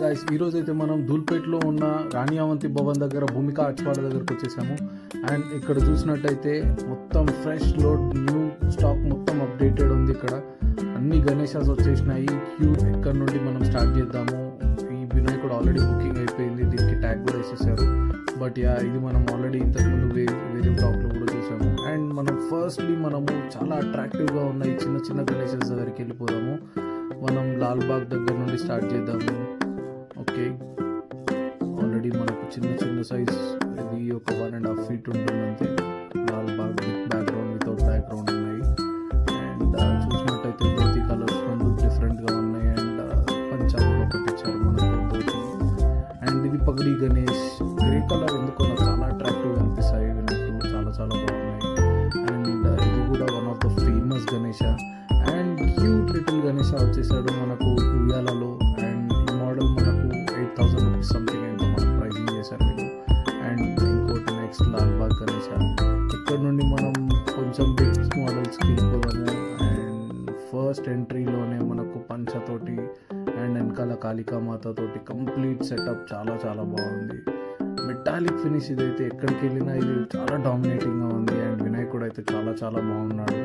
Guys ఈరోజు అయితే మనం ధూల్పేట్లో ఉన్న రాణి అవంతి భవన్ దగ్గర భూమిక ఆర్ట్స్పాడ దగ్గరకు వచ్చేసాము. అండ్ ఇక్కడ చూసినట్టయితే మొత్తం ఫ్రెష్ లోడ్ న్యూ స్టాక్ మొత్తం అప్డేటెడ్ ఉంది. ఇక్కడ అన్ని గణేశాస్ వచ్చేసినాయి. క్యూ ఇక్కడ నుండి మనం స్టార్ట్ చేద్దాము. ఈ వినాయకుడు ఆల్రెడీ బుకింగ్ అయిపోయింది, దీనికి ట్యాగ్ కూడా వేసేసారు. బట్ ఇది మనం ఆల్రెడీ ఇంతకుముందు వేరే బ్లాగ్లో కూడా చూసాము. అండ్ మనం ఫస్ట్లీ మనము చాలా అట్రాక్టివ్గా ఉన్న ఈ చిన్న చిన్న గణేశాస్ దగ్గరికి వెళ్ళిపోదాము. మనం లాల్బాగ్ దగ్గర నుండి స్టార్ట్ చేద్దాము. ఓకే, ఆల్రెడీ మనకు చిన్న చిన్న సైజ్ ఇది ఒక 1.5 feet ఉంటుంది అంతే. Lalbagh with background, without background ఉన్నాయి. అండ్ చూసినట్టయితే ధోతి కలర్స్ రెండు డిఫరెంట్గా ఉన్నాయి. అండ్ పంచాలు కూడా పెట్టించారు మనకు ధోతి. అండ్ ఇది పగడి గణేష్ గ్రే కలర్, ఎందుకో నాకు చాలా అట్రాక్టివ్గా అనిపిస్తాయి వినాయకులు, చాలా చాలా బాగున్నాయి. అండ్ ఇది కూడా one of the famous Ganesha. And cute little Ganesha వచ్చేసాడు మనకు ఉయ్యాలలో. అండ్ ఈ మోడల్ మనకు 8,000 రూపీస్ సంథింగ్ అయితే మనకు ప్రైజింగ్ చేశారు వీళ్ళు. అండ్ ఇంకోటి నెక్స్ట్ లాల్బాగ్ గణేష. ఇక్కడ నుండి మనం కొంచెం బిగ్ మోడల్స్కి వెళ్ళిపోదాము. అండ్ ఫస్ట్ ఎంట్రీలోనే మనకు పంచతోటి అండ్ వెనకాల కాళికామాత తోటి కంప్లీట్ సెటప్ చాలా చాలా బాగుంది. మెటాలిక్ ఫినిష్ ఇదైతే ఎక్కడికి వెళ్ళినా ఇది చాలా డామినేటింగ్గా ఉంది. అండ్ వినాయకుడు అయితే చాలా చాలా బాగున్నాడు.